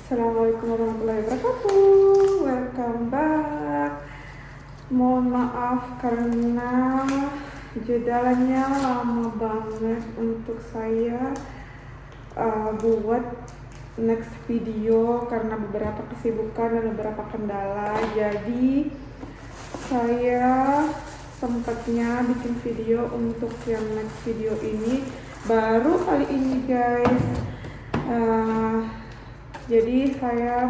Assalamualaikum warahmatullahi wabarakatuh. Welcome back. Mohon maaf karena jedalannya lama banget untuk saya buat next video karena beberapa kesibukan dan beberapa kendala. Jadi saya sempatnya bikin video untuk yang next video ini baru kali ini guys. Jadi saya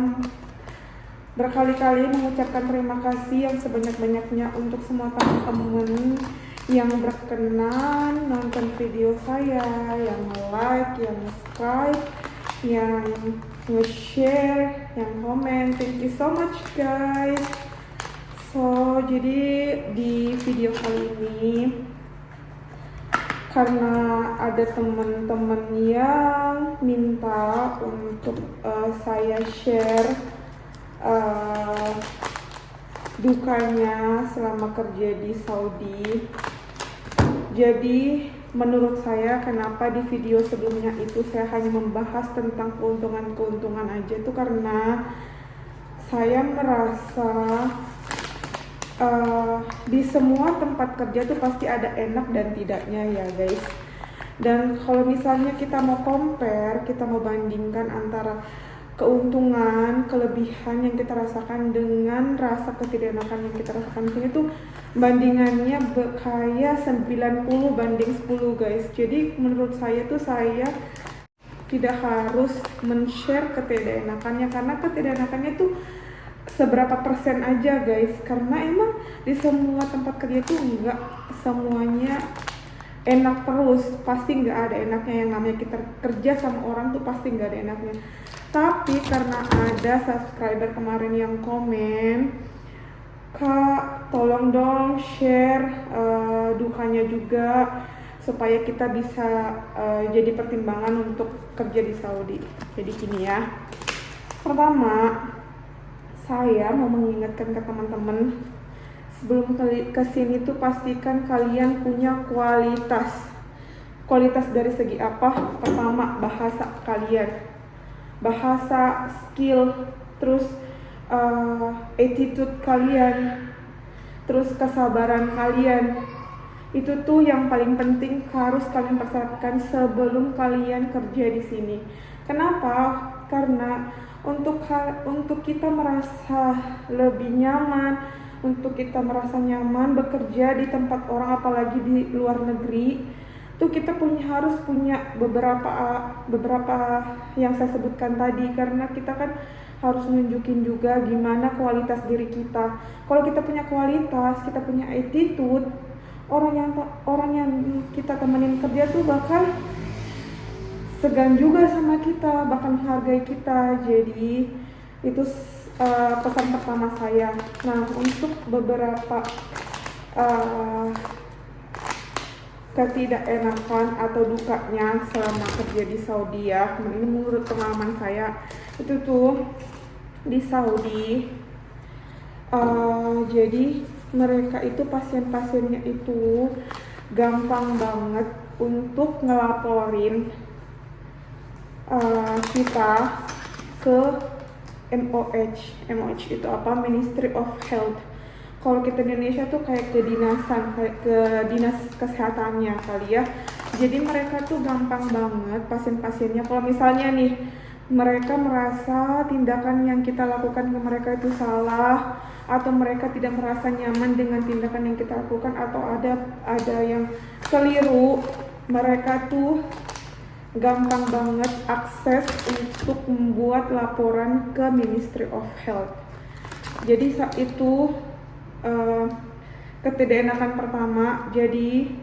berkali-kali mengucapkan terima kasih yang sebanyak-banyaknya untuk semua teman-teman yang berkenan nonton video saya, yang like, yang subscribe, yang nge-share, yang komen. Thank you so much guys. So, jadi di video kali ini karena ada teman-teman yang minta untuk saya share dukanya selama kerja di Saudi. Jadi menurut saya kenapa di video sebelumnya itu saya hanya membahas tentang keuntungan-keuntungan aja tuh karena saya merasa di semua tempat kerja tuh pasti ada enak dan tidaknya ya guys. Dan kalau misalnya kita mau compare, kita mau bandingkan antara keuntungan, kelebihan yang kita rasakan dengan rasa ketidakenakan yang kita rasakan di sini tuh bandingannya kayak 90 banding 10 guys. Jadi menurut saya tuh saya tidak harus men-share ketidakenakannya karena ketidakenakannya tuh seberapa persen aja guys, karena emang di semua tempat kerja tuh enggak semuanya enak terus, pasti nggak ada enaknya. Yang namanya kita kerja sama orang tuh pasti nggak ada enaknya. Tapi karena ada subscriber kemarin yang komen, Kak tolong dong share dukanya juga supaya kita bisa jadi pertimbangan untuk kerja di Saudi. Jadi gini ya, pertama saya mau mengingatkan ke teman-teman, sebelum kesini tuh pastikan kalian punya kualitas. Kualitas dari segi apa? Pertama, bahasa kalian, bahasa, skill, terus attitude kalian, terus kesabaran kalian. Itu tuh yang paling penting harus kalian persiapkan sebelum kalian kerja di sini. Kenapa? Karena untuk kita merasa lebih nyaman, untuk kita merasa nyaman bekerja di tempat orang, apalagi di luar negeri, tuh kita harus punya beberapa yang saya sebutkan tadi, karena kita kan harus nunjukin juga gimana kualitas diri kita. Kalau kita punya kualitas, kita punya attitude, orang yang kita temenin kerja tuh bakal segan juga sama kita, bakal menghargai kita. Jadi itu pesan pertama saya. Nah, untuk beberapa ketidakenakan atau dukanya selama kerja di Saudi ya, ini menurut pengalaman saya itu tuh di Saudi, jadi mereka itu pasien-pasiennya itu gampang banget untuk ngelaporin kita ke MOH itu apa? Ministry of Health. Kalau kita di Indonesia tuh kayak kedinasan, kayak ke dinas kesehatannya kali ya. Jadi mereka tuh gampang banget pasien-pasiennya. Kalau misalnya nih mereka merasa tindakan yang kita lakukan ke mereka itu salah, atau mereka tidak merasa nyaman dengan tindakan yang kita lakukan, atau ada yang keliru, mereka tuh gampang banget akses untuk membuat laporan ke Ministry of Health. Jadi saat itu ketidakenakan pertama. Jadi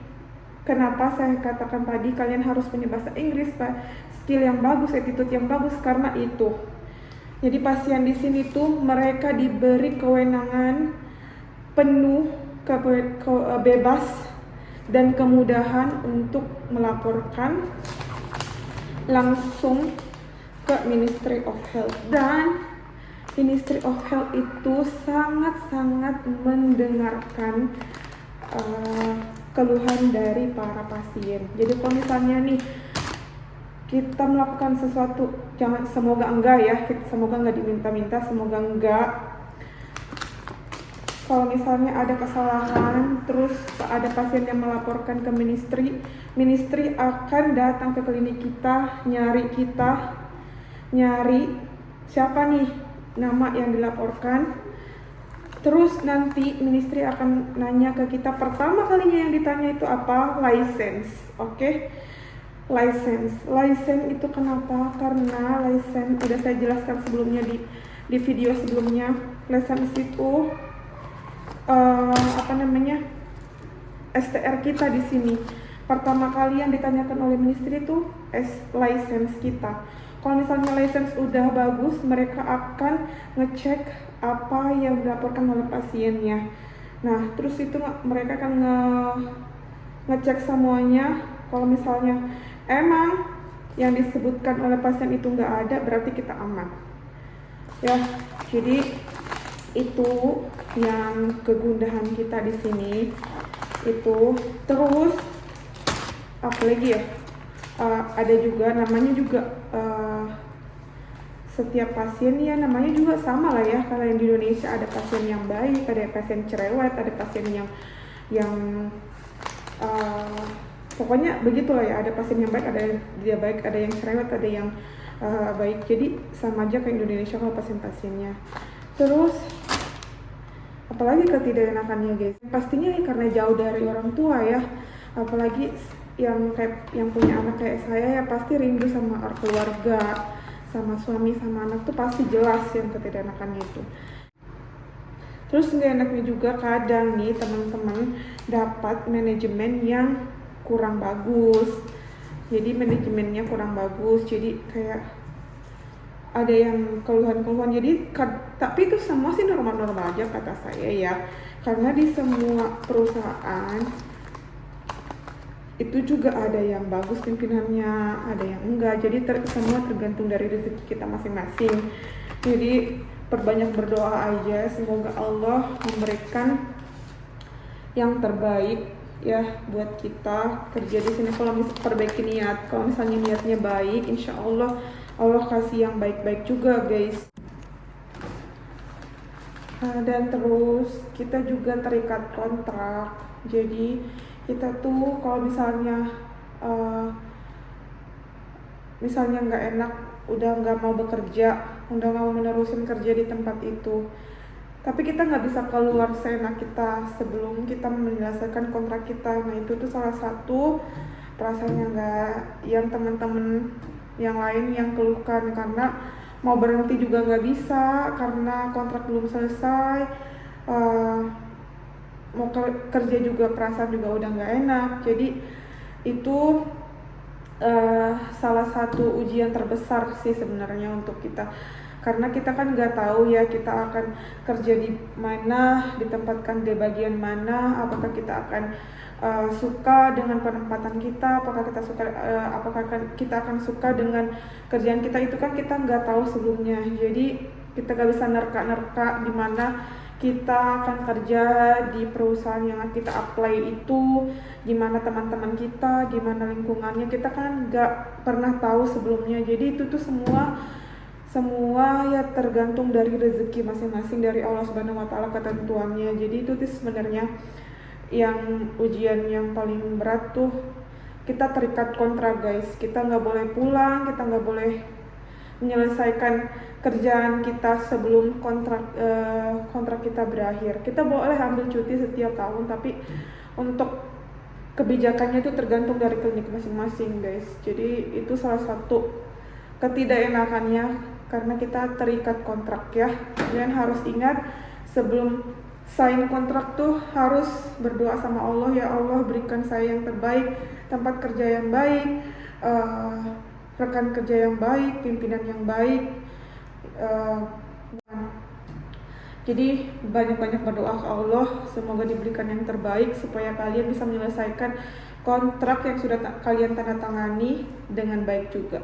kenapa saya katakan tadi kalian harus punya bahasa Inggris, skill yang bagus, attitude yang bagus, karena itu. Jadi pasien di sini tuh mereka diberi kewenangan penuh, bebas dan kemudahan untuk melaporkan langsung ke Ministry of Health. Dan Ministry of Health itu sangat-sangat mendengarkan keluhan dari para pasien. Jadi kalau misalnya nih kita melakukan sesuatu, semoga enggak ya, semoga enggak diminta-minta, semoga enggak. Kalau misalnya ada kesalahan, terus ada pasien yang melaporkan ke ministry akan datang ke klinik kita, nyari siapa nih nama yang dilaporkan. Terus nanti ministry akan nanya ke kita, pertama kalinya yang ditanya itu apa? License, oke? License itu kenapa? Karena license udah saya jelaskan sebelumnya di video sebelumnya. License itu STR kita di sini. Pertama kali yang ditanyakan oleh ministry itu license kita. Kalau misalnya license udah bagus, mereka akan ngecek apa yang dilaporkan oleh pasiennya. Nah, terus itu mereka akan ngecek semuanya. Kalau misalnya emang yang disebutkan oleh pasien itu nggak ada, berarti kita aman. Ya, jadi itu yang kegundahan kita di sini itu. Terus apalagi ya, ada juga namanya juga setiap pasien ya namanya juga sama lah ya. Kalau yang di Indonesia ada pasien yang baik, ada pasien cerewet, ada pasien yang pokoknya begitulah ya, ada pasien yang baik, ada yang tidak baik, ada yang cerewet, ada yang baik. Jadi sama aja kayak Indonesia kalau pasien-pasiennya. Terus apalagi ketidakenakannya guys, pastinya karena jauh dari orang tua ya, apalagi yang punya anak kayak saya ya pasti rindu sama keluarga, sama suami, sama anak tuh pasti jelas yang ketidakenakannya itu. Terus nggak enaknya juga kadang nih teman-teman dapat manajemen yang kurang bagus. Jadi manajemennya kurang bagus, jadi kayak ada yang keluhan-keluhan. Jadi tapi itu semua sih normal-normal aja kata saya ya, karena di semua perusahaan itu juga ada yang bagus pimpinannya, ada yang enggak. Jadi semua tergantung dari rezeki kita masing-masing. Jadi perbanyak berdoa aja, semoga Allah memberikan yang terbaik ya buat kita kerja di sini. Kalau misalnya perbaiki niat, kalau misalnya niatnya baik, insya Allah kasih yang baik-baik juga guys. Dan terus kita juga terikat kontrak. Jadi kita tuh kalau misalnya nggak enak, udah nggak mau bekerja, udah nggak mau menerusin kerja di tempat itu, tapi kita nggak bisa keluar seenak kita sebelum kita menyelesaikan kontrak kita. Nah itu tuh salah satu perasaannya yang teman-teman yang lain yang keluhkan, karena mau berhenti juga nggak bisa karena kontrak belum selesai. Mau kerja juga perasaan juga udah nggak enak. Jadi itu salah satu ujian terbesar sih sebenarnya untuk kita, karena kita kan nggak tahu ya kita akan kerja di mana, ditempatkan di bagian mana, apakah kita akan suka dengan penempatan kita, apakah kita akan suka dengan kerjaan kita, itu kan kita nggak tahu sebelumnya. Jadi kita nggak bisa nerka-nerka di mana kita akan kerja di perusahaan yang kita apply itu, gimana teman-teman kita, gimana lingkungannya, kita kan nggak pernah tahu sebelumnya. Jadi itu tuh semua ya tergantung dari rezeki masing-masing, dari Allah Subhanahu wa taala, ketentuannya. Jadi itu tuh sebenarnya yang ujian yang paling berat tuh, kita terikat kontrak guys. Kita nggak boleh pulang, kita nggak boleh menyelesaikan kerjaan kita sebelum kontrak kita berakhir. Kita boleh ambil cuti setiap tahun, tapi untuk kebijakannya itu tergantung dari klinik masing-masing guys. Jadi itu salah satu ketidakenakannya karena kita terikat kontrak ya. Kalian harus ingat sebelum sign kontrak tuh harus berdoa sama Allah, ya Allah berikan saya yang terbaik, tempat kerja yang baik, rekan kerja yang baik, pimpinan yang baik. Jadi banyak-banyak berdoa ke Allah, semoga diberikan yang terbaik supaya kalian bisa menyelesaikan kontrak yang sudah kalian tanda tangani dengan baik juga.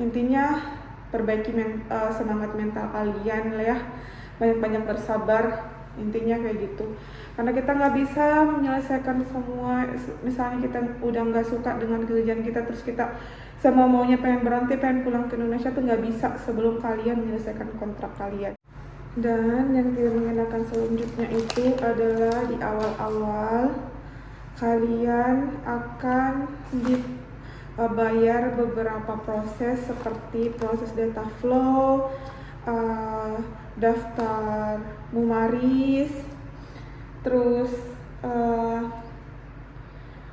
Intinya perbaiki semangat mental kalian lah ya, banyak-banyak bersabar, intinya kayak gitu. Karena kita nggak bisa menyelesaikan semua, misalnya kita udah nggak suka dengan kerjaan kita, terus kita sama maunya pengen berhenti, pengen pulang ke Indonesia tuh nggak bisa sebelum kalian menyelesaikan kontrak kalian. Dan yang tidak mengenakan selanjutnya itu adalah di awal-awal kalian akan dibayar beberapa proses seperti proses data flow, daftar mumaris, terus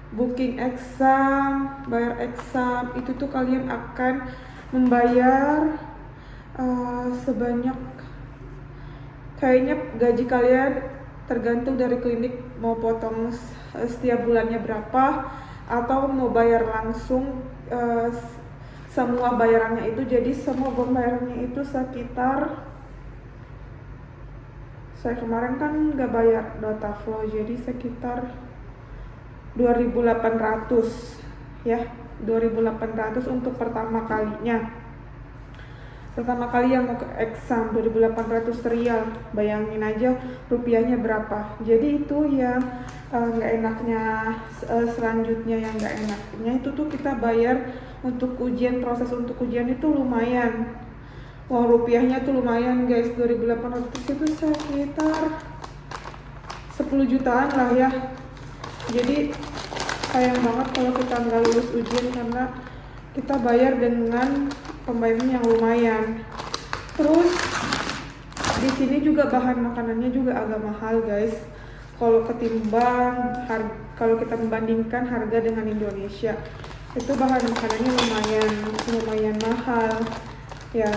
booking exam, bayar exam. Itu tuh kalian akan membayar sebanyak, kayaknya gaji kalian tergantung dari klinik mau potong setiap bulannya berapa atau mau bayar langsung semua bayarannya itu. Jadi semua pembayarannya itu sekitar, saya kemarin kan nggak bayar data flow, jadi sekitar 2.800 ya, 2.800 untuk pertama kalinya. Pertama kali yang mau ke exam 2.800 rial, bayangin aja rupiahnya berapa. Jadi itu yang nggak enaknya. Selanjutnya yang nggak enaknya itu tuh kita bayar untuk ujian, proses untuk ujian itu lumayan. Uang rupiahnya tuh lumayan guys, 2.800 itu sekitar 10 jutaan lah ya. Jadi sayang banget kalau kita nggak lulus ujian karena kita bayar dengan pembayaran yang lumayan. Terus di sini juga bahan makanannya juga agak mahal guys. Kalau kalau kita membandingkan harga dengan Indonesia, itu bahan makanannya lumayan mahal ya.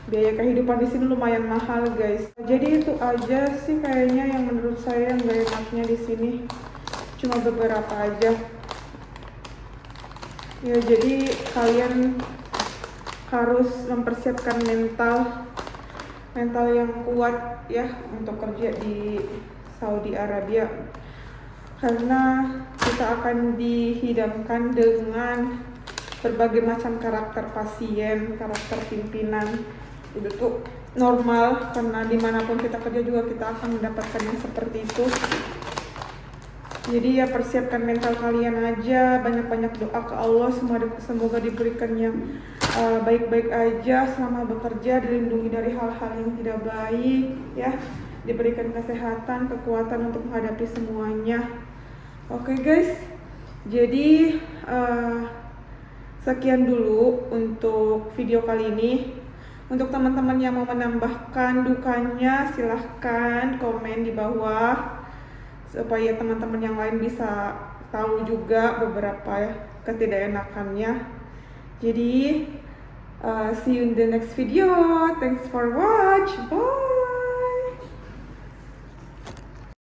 Biaya kehidupan di sini lumayan mahal guys. Jadi itu aja sih kayaknya yang menurut saya nggak enaknya di sini, cuma beberapa aja ya. Jadi kalian harus mempersiapkan mental yang kuat ya untuk kerja di Saudi Arabia, karena kita akan dihidangkan dengan berbagai macam karakter pasien, karakter pimpinan. Itu tuh normal, karena dimanapun kita kerja juga kita akan mendapatkan yang seperti itu. Jadi ya persiapkan mental kalian aja, banyak-banyak doa ke Allah, semoga diberikan yang baik-baik aja selama bekerja, dilindungi dari hal-hal yang tidak baik ya, diberikan kesehatan, kekuatan untuk menghadapi semuanya. Oke guys, jadi sekian dulu untuk video kali ini. Untuk teman-teman yang mau menambahkan dukanya, silahkan komen di bawah supaya teman-teman yang lain bisa tahu juga beberapa ketidakenakannya. Jadi see you in the next video. Thanks for watch. Bye.